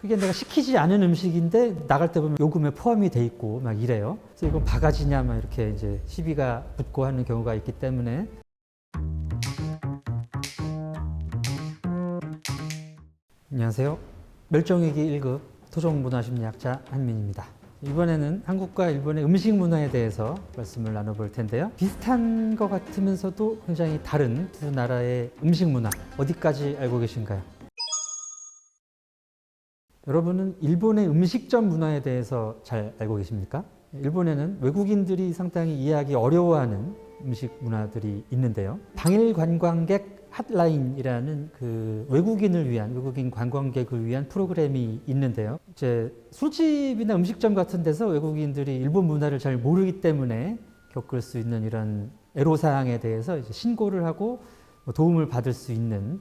그게 내가 시키지 않은 음식인데 나갈 때 보면 요금에 포함이 돼 있고 막 이래요. 그래서 이건 바가지냐 막 이렇게 이제 시비가 붙고 하는 경우가 있기 때문에. 안녕하세요. 멸종위기 1급 토종문화심리학자 한민입니다. 이번에는 한국과 일본의 음식 문화에 대해서 말씀을 나눠볼 텐데요. 비슷한 것 같으면서도 굉장히 다른 두 나라의 음식 문화, 어디까지 알고 계신가요? 여러분은 일본의 음식점 문화에 대해서 잘 알고 계십니까? 일본에는 외국인들이 상당히 이해하기 어려워하는 음식 문화들이 있는데요. 당일 관광객 핫라인이라는 그 외국인 관광객을 위한 프로그램이 있는데요. 이제 술집이나 음식점 같은 데서 외국인들이 일본 문화를 잘 모르기 때문에 겪을 수 있는 이런 애로사항에 대해서 이제 신고를 하고 도움을 받을 수 있는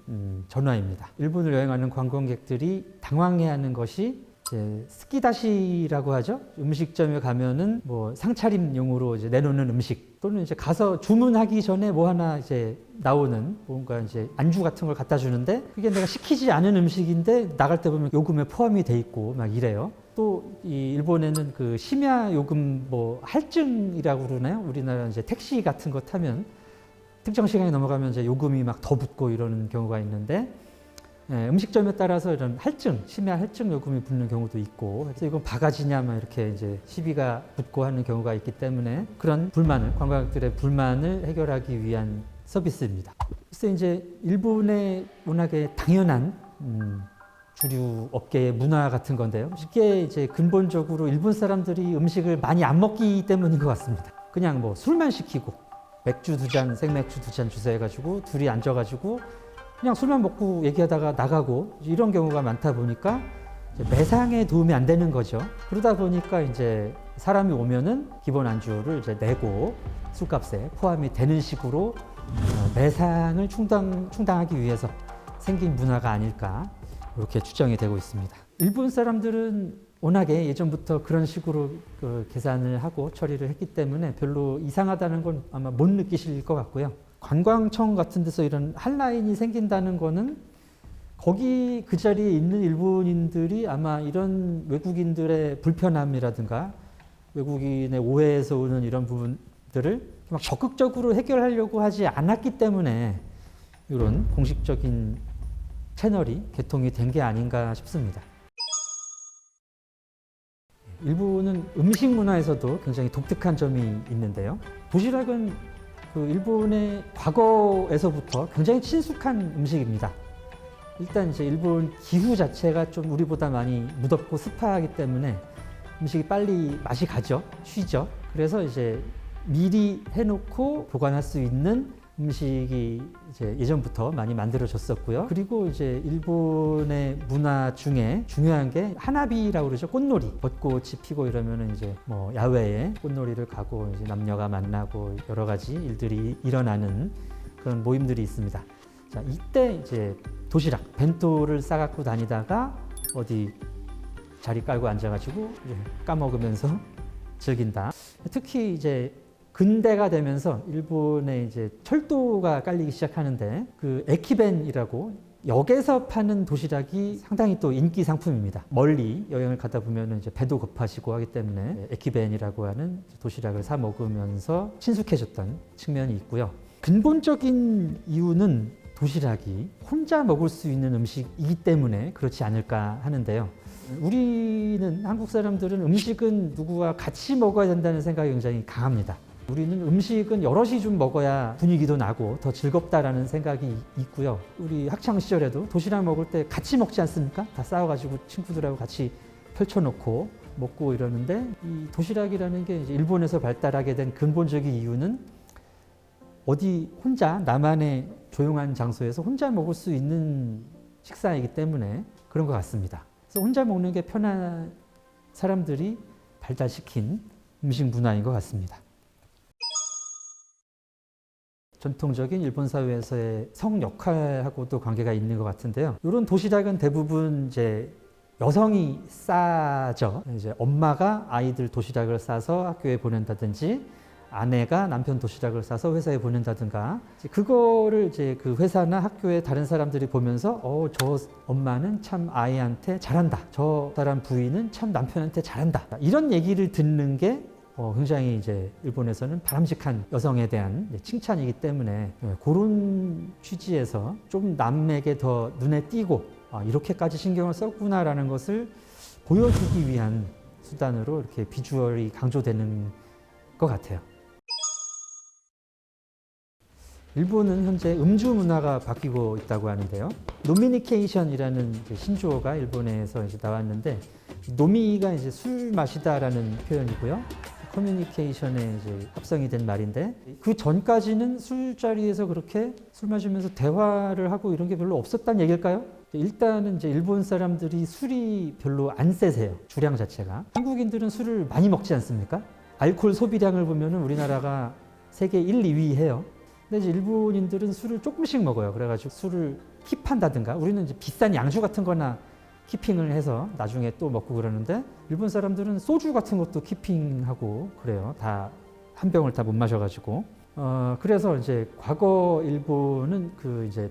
전화입니다. 일본을 여행하는 관광객들이 당황해하는 것이 이제 스키다시라고 하죠. 음식점에 가면은 뭐 상차림용으로 이제 내놓는 음식 또는 이제 가서 주문하기 전에 뭐 하나 이제 나오는 뭔가 이제 안주 같은 걸 갖다 주는데 그게 내가 시키지 않은 음식인데 나갈 때 보면 요금에 포함이 돼 있고 막 이래요. 또 이 일본에는 그 심야 요금 뭐 할증이라고 그러나요? 우리나라 이제 택시 같은 거 타면 특정 시간이 넘어가면 이제 요금이 막 더 붙고 이러는 경우가 있는데 음식점에 따라서 이런 할증, 심야 할증 요금이 붙는 경우도 있고 그래서 이건 바가지냐 막 이렇게 이제 시비가 붙고 하는 경우가 있기 때문에 그런 불만을 관광객들의 불만을 해결하기 위한 서비스입니다. 그래서 이제 일본의 워낙에 당연한 주류 업계의 문화 같은 건데요. 이게 이제 근본적으로 일본 사람들이 음식을 많이 안 먹기 때문인 것 같습니다. 그냥 뭐 술만 시키고 맥주 2잔, 생맥주 2잔 주세요 해가지고 둘이 앉아가지고 그냥 술만 먹고 얘기하다가 나가고 이런 경우가 많다 보니까 매상에 도움이 안 되는 거죠. 그러다 보니까 이제 사람이 오면은 기본 안주를 이제 내고 술값에 포함이 되는 식으로 매상을 충당하기 위해서 생긴 문화가 아닐까 이렇게 추정이 되고 있습니다. 일본 사람들은 워낙에 예전부터 그런 식으로 계산을 하고 처리를 했기 때문에 별로 이상하다는 건 아마 못 느끼실 것 같고요. 관광청 같은 데서 이런 핫라인이 생긴다는 거는 거기 그 자리에 있는 일본인들이 아마 이런 외국인들의 불편함이라든가 외국인의 오해에서 오는 이런 부분들을 막 적극적으로 해결하려고 하지 않았기 때문에 이런 공식적인 채널이 개통이 된 게 아닌가 싶습니다. 일본은 음식 문화에서도 굉장히 독특한 점이 있는데요. 도시락은 그 일본의 과거에서부터 굉장히 친숙한 음식입니다. 일단 이제 일본 기후 자체가 좀 우리보다 많이 무덥고 습하기 때문에 음식이 빨리 맛이 가죠. 쉬죠. 그래서 이제 미리 해놓고 보관할 수 있는 음식이 이제 예전부터 많이 만들어졌었고요. 그리고 이제 일본의 문화 중에 중요한 게 하나비라고 그러죠. 꽃놀이. 벚꽃이 피고 이러면은 이제 뭐 야외에 꽃놀이를 가고 이제 남녀가 만나고 여러 가지 일들이 일어나는 그런 모임들이 있습니다. 자, 이때 이제 도시락, 벤토를 싸갖고 다니다가 어디 자리 깔고 앉아가지고 까먹으면서 즐긴다. 특히 이제 근대가 되면서 일본에 이제 철도가 깔리기 시작하는데 그 에키벤이라고 역에서 파는 도시락이 상당히 또 인기 상품입니다. 멀리 여행을 가다 보면 이제 배도 고파지고 하기 때문에 에키벤이라고 하는 도시락을 사 먹으면서 친숙해졌던 측면이 있고요. 근본적인 이유는 도시락이 혼자 먹을 수 있는 음식이기 때문에 그렇지 않을까 하는데요. 우리는 한국 사람들은 음식은 누구와 같이 먹어야 된다는 생각이 굉장히 강합니다. 우리는 음식은 여럿이 좀 먹어야 분위기도 나고 더 즐겁다라는 생각이 있고요. 우리 학창 시절에도 도시락 먹을 때 같이 먹지 않습니까? 다 싸워가지고 친구들하고 같이 펼쳐놓고 먹고 이러는데 이 도시락이라는 게 이제 일본에서 발달하게 된 근본적인 이유는 어디 혼자 나만의 조용한 장소에서 혼자 먹을 수 있는 식사이기 때문에 그런 것 같습니다. 그래서 혼자 먹는 게 편한 사람들이 발달시킨 음식 문화인 것 같습니다. 전통적인 일본 사회에서의 성 역할하고도 관계가 있는 것 같은데요. 이런 도시락은 대부분 이제 여성이 싸죠. 이제 엄마가 아이들 도시락을 싸서 학교에 보낸다든지 아내가 남편 도시락을 싸서 회사에 보낸다든가 그거를 이제 그 회사나 학교의 다른 사람들이 보면서 저 엄마는 참 아이한테 잘한다. 저 사람 부인은 참 남편한테 잘한다. 이런 얘기를 듣는 게 굉장히 이제 일본에서는 바람직한 여성에 대한 칭찬이기 때문에 그런 취지에서 좀 남에게 더 눈에 띄고 이렇게까지 신경을 썼구나라는 것을 보여주기 위한 수단으로 이렇게 비주얼이 강조되는 것 같아요. 일본은 현재 음주 문화가 바뀌고 있다고 하는데요. 노미니케이션이라는 신조어가 일본에서 이제 나왔는데, 노미가 이제 술 마시다라는 표현이고요. 커뮤니케이션에 이제 합성이 된 말인데, 그 전까지는 술자리에서 그렇게 술 마시면서 대화를 하고 이런 게 별로 없었다는 얘기일까요? 일단은 이제 일본 사람들이 술이 별로 안 세세요. 주량 자체가. 한국인들은 술을 많이 먹지 않습니까? 알코올 소비량을 보면은 우리나라가 세계 1, 2위 해요. 근데 이제 일본인들은 술을 조금씩 먹어요. 그래가지고 술을 킵한다든가, 우리는 이제 비싼 양주 같은 거나 키핑을 해서 나중에 또 먹고 그러는데, 일본 사람들은 소주 같은 것도 키핑하고 그래요. 다 한 병을 다 못 마셔가지고. 그래서 이제 과거 일본은 그 이제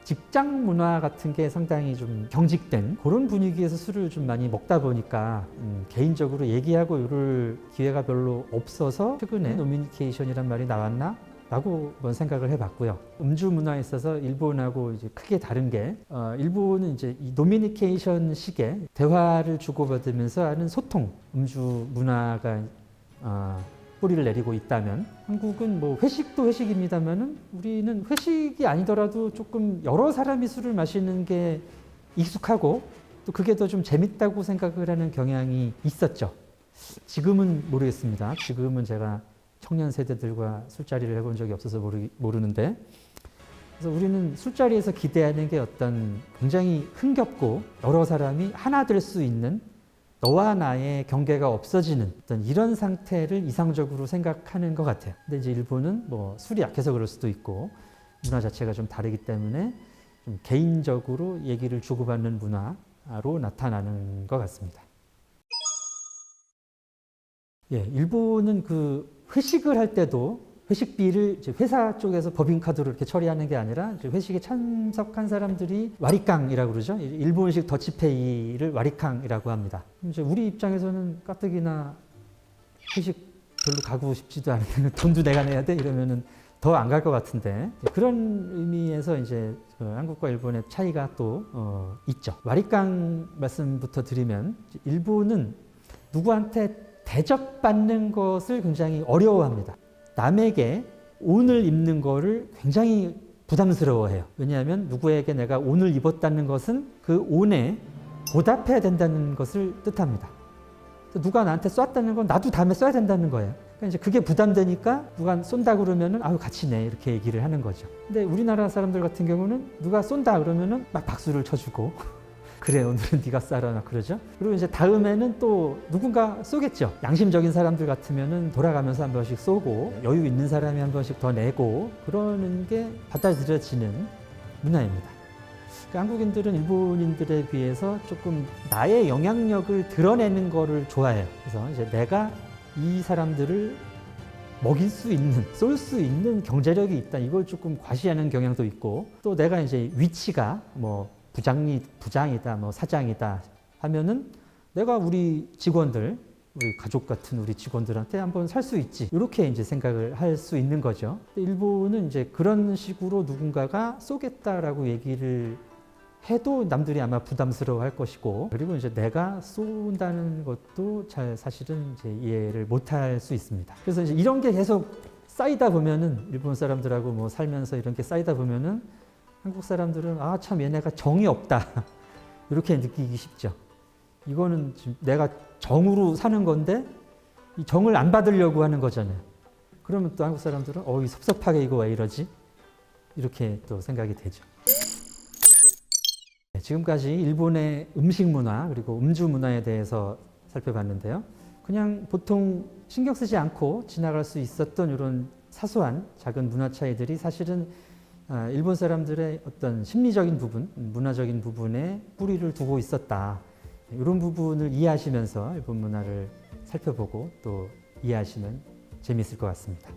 직장 문화 같은 게 상당히 좀 경직된 그런 분위기에서 술을 좀 많이 먹다 보니까 개인적으로 얘기하고 이럴 기회가 별로 없어서 최근에 노미니케이션이란 말이 나왔나? 라고 한번 생각을 해봤고요. 음주 문화에 있어서 일본하고 이제 크게 다른 게, 일본은 이제 이 노미니케이션 식의 대화를 주고받으면서 하는 소통, 음주 문화가 뿌리를 내리고 있다면, 한국은 뭐 회식도 회식입니다만은 우리는 회식이 아니더라도 조금 여러 사람이 술을 마시는 게 익숙하고 또 그게 더 좀 재밌다고 생각을 하는 경향이 있었죠. 지금은 모르겠습니다. 지금은 제가 청년 세대들과 술자리를 해본 적이 없어서 모르는데, 그래서 우리는 술자리에서 기대하는 게 어떤 굉장히 흥겹고 여러 사람이 하나 될 수 있는, 너와 나의 경계가 없어지는 어떤 이런 상태를 이상적으로 생각하는 것 같아요. 근데 이제 일본은 뭐 술이 약해서 그럴 수도 있고 문화 자체가 좀 다르기 때문에 좀 개인적으로 얘기를 주고받는 문화로 나타나는 것 같습니다. 예, 일본은 그 회식을 할 때도 회식비를 이제 회사 쪽에서 법인카드로 이렇게 처리하는 게 아니라 이제 회식에 참석한 사람들이 와리깡이라고 그러죠. 일본식 더치페이를 와리깡이라고 합니다. 이제 우리 입장에서는 가뜩이나 회식 별로 가고 싶지도 않은데 돈도 내가 내야 돼 이러면은 더 안 갈 것 같은데, 그런 의미에서 이제 한국과 일본의 차이가 또 있죠. 와리깡 말씀부터 드리면, 일본은 누구한테 대접받는 것을 굉장히 어려워합니다. 남에게 옷을 입는 거를 굉장히 부담스러워해요. 왜냐하면 누구에게 내가 옷을 입었다는 것은 그 옷에 보답해야 된다는 것을 뜻합니다. 누가 나한테 쐈다는 건 나도 다음에 쏴야 된다는 거예요. 그러니까 이제 그게 부담되니까 누가 쏜다 그러면은 아유 같이 내 이렇게 얘기를 하는 거죠. 근데 우리나라 사람들 같은 경우는 누가 쏜다 그러면은 막 박수를 쳐주고 그래 오늘은 네가 쏴라 막 그러죠. 그리고 이제 다음에는 또 누군가 쏘겠죠. 양심적인 사람들 같으면은 돌아가면서 한 번씩 쏘고 여유 있는 사람이 한 번씩 더 내고 그러는 게 받아들여지는 문화입니다. 그러니까 한국인들은 일본인들에 비해서 조금 나의 영향력을 드러내는 거를 좋아해요. 그래서 이제 내가 이 사람들을 먹일 수 있는, 쏠 수 있는 경제력이 있다. 이걸 조금 과시하는 경향도 있고, 또 내가 이제 위치가 뭐 부장이다, 뭐 사장이다 하면은 내가 우리 직원들, 우리 가족 같은 우리 직원들한테 한번 살 수 있지. 이렇게 이제 생각을 할 수 있는 거죠. 일본은 이제 그런 식으로 누군가가 쏘겠다라고 얘기를 해도 남들이 아마 부담스러워 할 것이고, 그리고 이제 내가 쏜다는 것도 잘 사실은 이제 이해를 못 할 수 있습니다. 그래서 이제 이런 게 계속 쌓이다 보면은, 일본 사람들하고 뭐 살면서 이런 게 쌓이다 보면은 한국 사람들은 아, 참 얘네가 정이 없다. 이렇게 느끼기 쉽죠. 이거는 지금 내가 정으로 사는 건데 이 정을 안 받으려고 하는 거잖아요. 그러면 또 한국 사람들은 이 섭섭하게 이거 왜 이러지? 이렇게 또 생각이 되죠. 지금까지 일본의 음식 문화 그리고 음주 문화에 대해서 살펴봤는데요. 그냥 보통 신경 쓰지 않고 지나갈 수 있었던 이런 사소한 작은 문화 차이들이 사실은 일본 사람들의 어떤 심리적인 부분, 문화적인 부분에 뿌리를 두고 있었다. 이런 부분을 이해하시면서 일본 문화를 살펴보고 또 이해하시면 재미있을 것 같습니다.